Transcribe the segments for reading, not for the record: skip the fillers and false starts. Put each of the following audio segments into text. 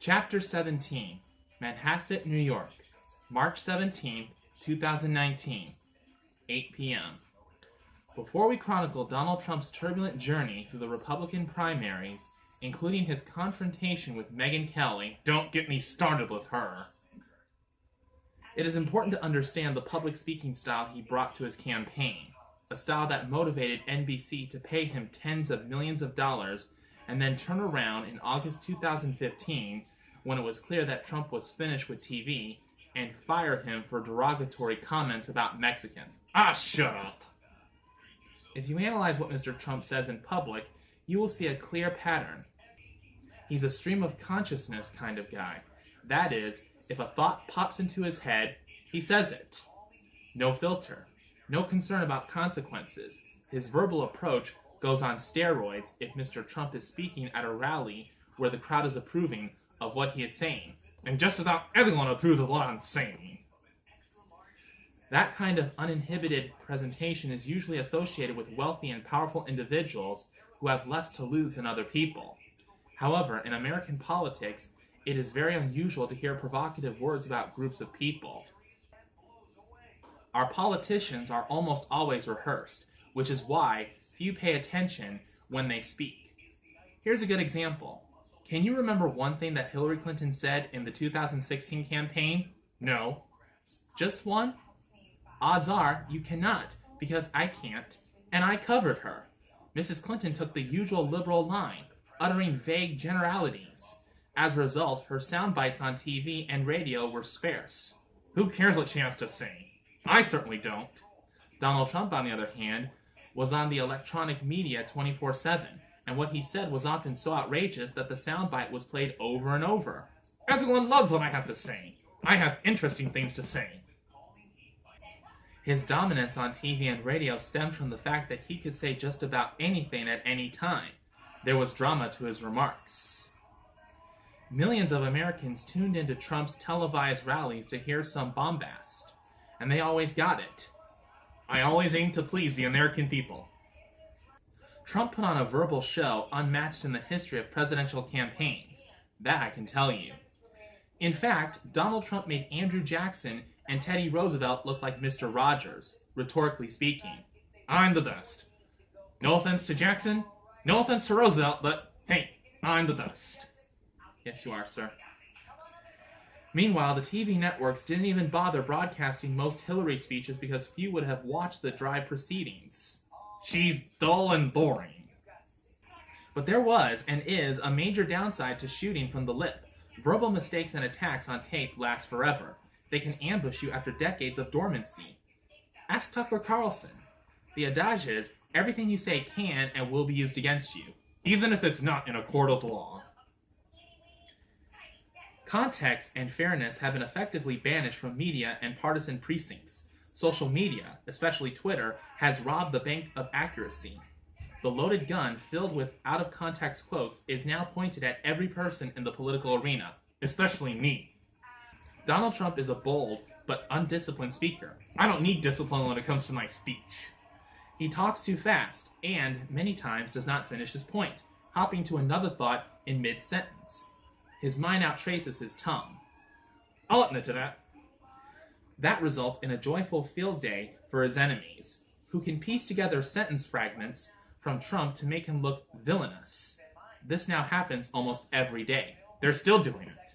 Chapter 17, Manhasset, New York, March 17, 2019, 8 p.m. Before we chronicle Donald Trump's turbulent journey through the Republican primaries, including his confrontation with Megyn Kelly, don't get me started with her, it is important to understand the public speaking style he brought to his campaign, a style that motivated NBC to pay him tens of millions of dollars and then turn around in August 2015, when it was clear that Trump was finished with TV, and fire him for derogatory comments about Mexicans. Ah, shut up! If you analyze what Mr. Trump says in public, you will see a clear pattern. He's a stream of consciousness kind of guy. That is, if a thought pops into his head, he says it. No filter. No concern about consequences. His verbal approach goes on steroids if Mr. Trump is speaking at a rally where the crowd is approving of what he is saying. And just about everyone approves of what I'm saying. That kind of uninhibited presentation is usually associated with wealthy and powerful individuals who have less to lose than other people. However, in American politics, it is very unusual to hear provocative words about groups of people. Our politicians are almost always rehearsed, which is why few pay attention when they speak. Here's a good example. Can you remember one thing that Hillary Clinton said in the 2016 campaign? No. Just one? Odds are you cannot, because I can't, and I covered her. Mrs. Clinton took the usual liberal line, uttering vague generalities. As a result, her sound bites on TV and radio were sparse. Who cares what she has to say? I certainly don't. Donald Trump, on the other hand, was on the electronic media 24/7, and what he said was often so outrageous that the soundbite was played over and over. Everyone loves what I have to say. I have interesting things to say. His dominance on TV and radio stemmed from the fact that he could say just about anything at any time. There was drama to his remarks. Millions of Americans tuned into Trump's televised rallies to hear some bombast, and they always got it. I always aim to please the American people. Trump put on a verbal show unmatched in the history of presidential campaigns. That I can tell you. In fact, Donald Trump made Andrew Jackson and Teddy Roosevelt look like Mr. Rogers, rhetorically speaking. I'm the best. No offense to Jackson, no offense to Roosevelt, but hey, I'm the best. Yes, you are, sir. Meanwhile, the TV networks didn't even bother broadcasting most Hillary speeches because few would have watched the dry proceedings. She's dull and boring. But there was, and is, a major downside to shooting from the lip. Verbal mistakes and attacks on tape last forever. They can ambush you after decades of dormancy. Ask Tucker Carlson. The adage is, everything you say can and will be used against you, even if it's not in a court of law. Context and fairness have been effectively banished from media and partisan precincts. Social media, especially Twitter, has robbed the bank of accuracy. The loaded gun filled with out-of-context quotes is now pointed at every person in the political arena, especially me. Donald Trump is a bold but undisciplined speaker. I don't need discipline when it comes to my speech. He talks too fast and, many times, does not finish his point, hopping to another thought in mid-sentence. His mind outtraces his tongue. I'll admit to that. That results in a joyful field day for his enemies, who can piece together sentence fragments from Trump to make him look villainous. This now happens almost every day. They're still doing it.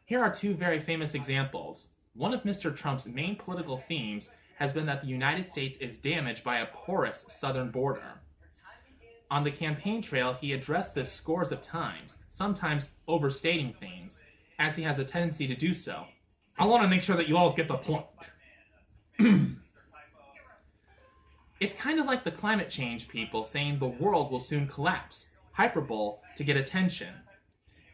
Here are two very famous examples. One of Mr. Trump's main political themes has been that the United States is damaged by a porous southern border. On the campaign trail, he addressed this scores of times, sometimes overstating things, as he has a tendency to do so. I want to make sure that you all get the point. It's kind of like the climate change people saying the world will soon collapse, hyperbole to get attention.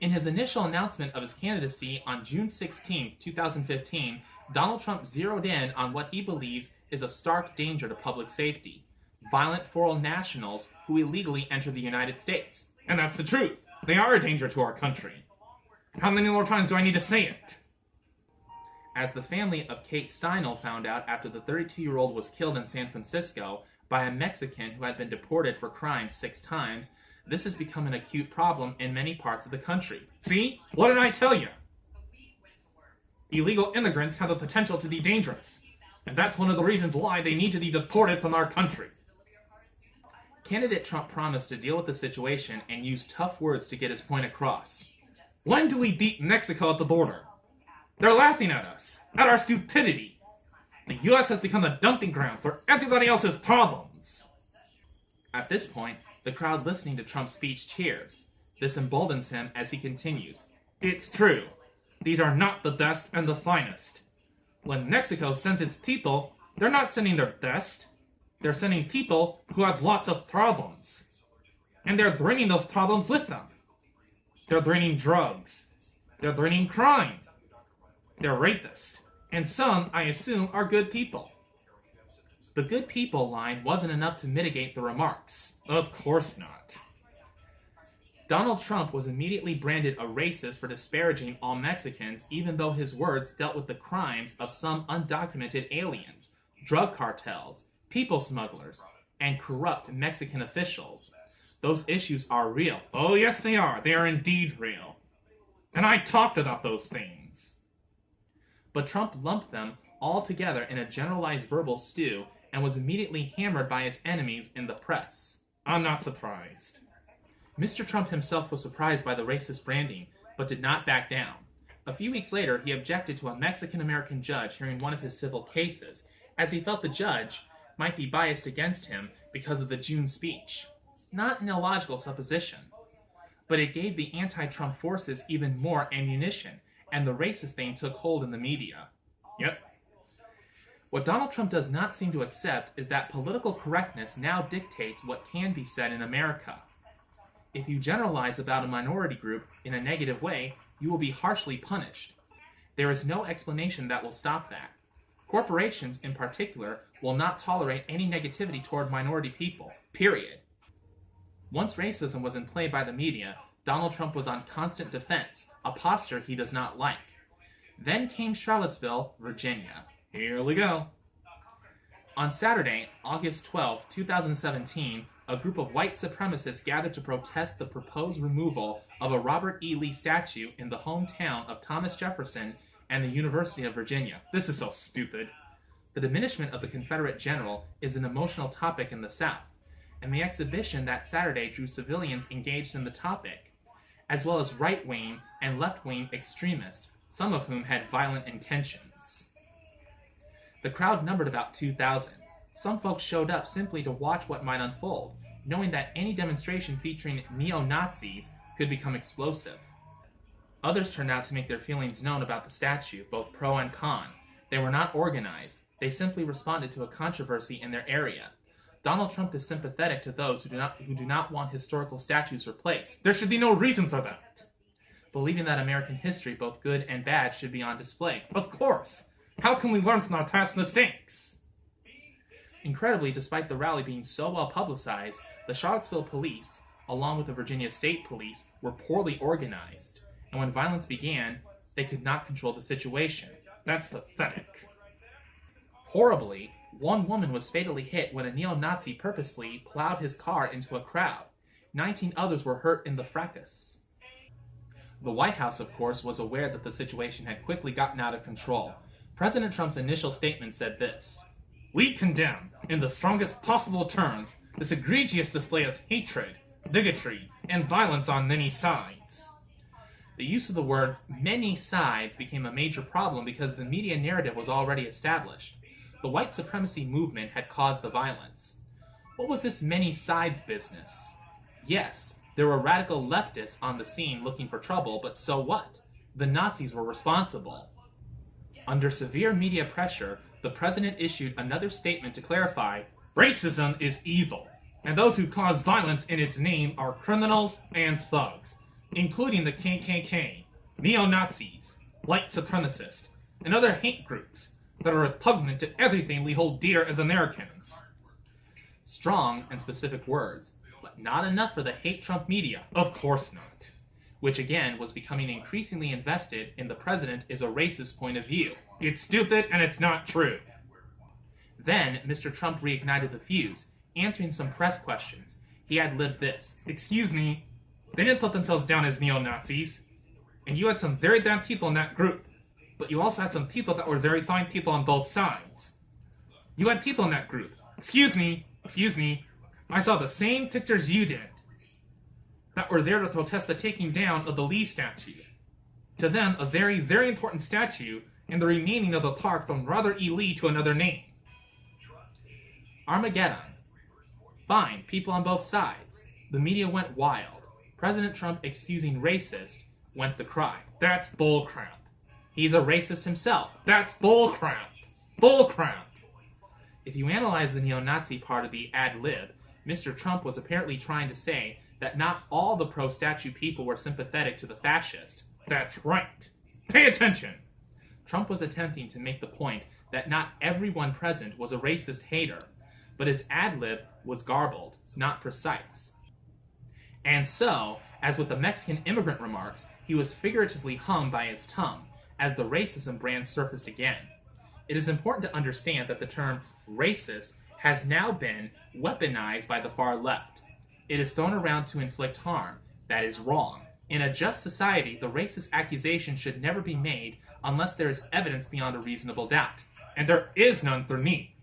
In his initial announcement of his candidacy on June 16, 2015, Donald Trump zeroed in on what he believes is a stark danger to public safety: violent foreign nationals who illegally enter the United States. And that's the truth. They are a danger to our country. How many more times do I need to say it? As the family of Kate Steinle found out after the 32-year-old was killed in San Francisco by a Mexican who had been deported for crimes 6 times, This has become an acute problem in many parts of the country. See? What did I tell you? Illegal immigrants have the potential to be dangerous, and that's one of the reasons why they need to be deported from our country. Candidate Trump promised to deal with the situation and use tough words to get his point across. When do we beat Mexico at the border? They're laughing at us, at our stupidity. The U.S. has become a dumping ground for everybody else's problems. At this point, the crowd listening to Trump's speech cheers. This emboldens him as he continues. It's true. These are not the best and the finest. When Mexico sends its people, they're not sending their best. They're sending people who have lots of problems. And they're bringing those problems with them. They're bringing drugs. They're bringing crime. They're rapists. And some, I assume, are good people. The good people line wasn't enough to mitigate the remarks. Of course not. Donald Trump was immediately branded a racist for disparaging all Mexicans, even though his words dealt with the crimes of some undocumented aliens, drug cartels, people smugglers, and corrupt Mexican officials. Those issues are real. Oh, yes, they are. They are indeed real. And I talked about those things. But Trump lumped them all together in a generalized verbal stew and was immediately hammered by his enemies in the press. I'm not surprised. Mr. Trump himself was surprised by the racist branding, but did not back down. A few weeks later, he objected to a Mexican-American judge hearing one of his civil cases, as he felt the judge might be biased against him because of the June speech. Not an illogical supposition. But it gave the anti-Trump forces even more ammunition, and the racist thing took hold in the media. Yep. What Donald Trump does not seem to accept is that political correctness now dictates what can be said in America. If you generalize about a minority group in a negative way, you will be harshly punished. There is no explanation that will stop that. Corporations, in particular, will not tolerate any negativity toward minority people, period. Once racism was in play by the media, Donald Trump was on constant defense, a posture he does not like. Then came Charlottesville, Virginia. Here we go. On Saturday, August 12, 2017, a group of white supremacists gathered to protest the proposed removal of a Robert E. Lee statue in the hometown of Thomas Jefferson and the University of Virginia. This is so stupid. The diminishment of the Confederate general is an emotional topic in the South, and the exhibition that Saturday drew civilians engaged in the topic, as well as right-wing and left-wing extremists, some of whom had violent intentions. The crowd numbered about 2,000. Some folks showed up simply to watch what might unfold, knowing that any demonstration featuring neo-Nazis could become explosive. Others turned out to make their feelings known about the statue, both pro and con. They were not organized. They simply responded to a controversy in their area. Donald Trump is sympathetic to those who do not want historical statues replaced. There should be no reason for that. Believing that American history, both good and bad, should be on display. Of course! How can we learn from our past mistakes? Incredibly, despite the rally being so well publicized, the Charlottesville police, along with the Virginia State Police, were poorly organized, and when violence began, they could not control the situation. That's pathetic. Horribly, one woman was fatally hit when a neo-Nazi purposely plowed his car into a crowd. 19 others were hurt in the fracas. The White House, of course, was aware that the situation had quickly gotten out of control. President Trump's initial statement said this: "We condemn, in the strongest possible terms, this egregious display of hatred, bigotry, and violence on many sides." The use of the words "many sides" became a major problem because the media narrative was already established. The white supremacy movement had caused the violence. What was this many sides business? Yes, there were radical leftists on the scene looking for trouble, but so what? The Nazis were responsible. Under severe media pressure, the president issued another statement to clarify, "Racism is evil, and those who cause violence in its name are criminals and thugs, including the KKK, neo-Nazis, white supremacists, and other hate groups that are repugnant to everything we hold dear as Americans." Strong and specific words, but not enough for the hate Trump media. Of course not. Which again was becoming increasingly invested in the president is a racist point of view. It's stupid and it's not true. Then Mr. Trump reignited the fuse, answering some press questions. He ad-libbed this. Excuse me, they didn't put themselves down as neo-Nazis. And you had some very bad people in that group. But you also had some people that were very fine people on both sides. You had people in that group. Excuse me, I saw the same pictures you did that were there to protest the taking down of the Lee statue. To them, a very, very important statue and the renaming of the park from Robert E. Lee to another name. Armageddon. Fine, people on both sides. The media went wild. President Trump excusing racist went the cry. That's bullcrap. He's a racist himself. That's bullcrap. Bullcrap. If you analyze the neo-Nazi part of the ad-lib, Mr. Trump was apparently trying to say that not all the pro-statue people were sympathetic to the fascist. That's right. Pay attention. Trump was attempting to make the point that not everyone present was a racist hater, but his ad-lib was garbled, not precise. And so, as with the Mexican immigrant remarks, he was figuratively hung by his tongue as the racism brand surfaced again. It is important to understand that the term racist has now been weaponized by the far left. It is thrown around to inflict harm. That is wrong. In a just society, the racist accusation should never be made unless there is evidence beyond a reasonable doubt. And there is none for me.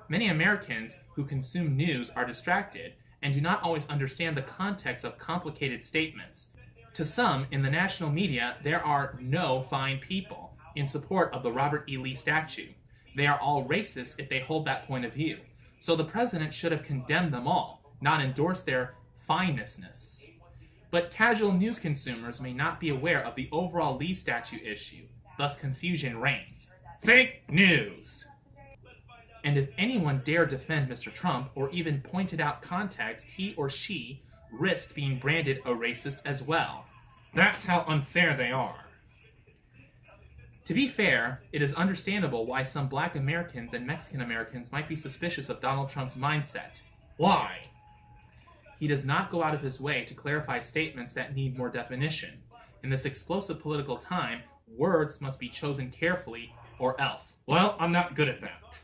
Many Americans who consume news are distracted and do not always understand the context of complicated statements. To some, in the national media, there are no fine people in support of the Robert E. Lee statue. They are all racist if they hold that point of view. So the president should have condemned them all, not endorsed their fineness. But casual news consumers may not be aware of the overall Lee statue issue, thus confusion reigns. Fake news! And if anyone dared defend Mr. Trump or even pointed out context, he or she risked being branded a racist as well. That's how unfair they are. To be fair, it is understandable why some Black Americans and Mexican Americans might be suspicious of Donald Trump's mindset. Why? He does not go out of his way to clarify statements that need more definition. In this explosive political time, words must be chosen carefully or else. Well, I'm not good at that.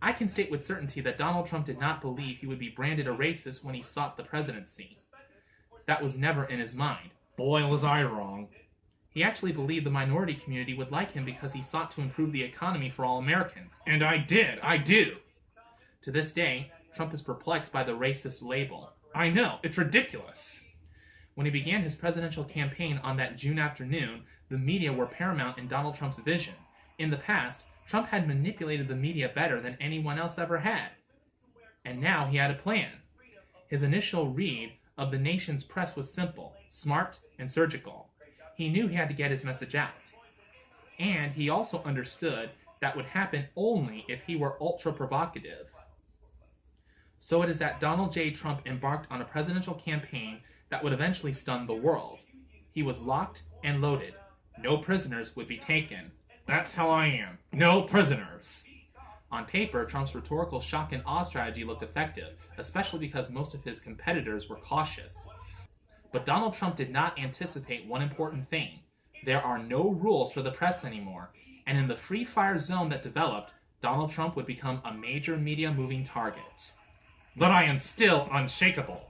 I can state with certainty that Donald Trump did not believe he would be branded a racist when he sought the presidency. That was never in his mind. Boy, was I wrong. He actually believed the minority community would like him because he sought to improve the economy for all Americans. And I do. To this day, Trump is perplexed by the racist label. I know, it's ridiculous. When he began his presidential campaign on that June afternoon, the media were paramount in Donald Trump's vision. In the past, Trump had manipulated the media better than anyone else ever had. And now he had a plan. His initial read of the nation's press was simple, smart, and surgical. He knew he had to get his message out. And he also understood that would happen only if he were ultra-provocative. So it is that Donald J. Trump embarked on a presidential campaign that would eventually stun the world. He was locked and loaded. No prisoners would be taken. That's how I am. No prisoners. On paper, Trump's rhetorical shock and awe strategy looked effective, especially because most of his competitors were cautious. But Donald Trump did not anticipate one important thing. There are no rules for the press anymore, and in the free fire zone that developed, Donald Trump would become a major media moving target. But I am still unshakable.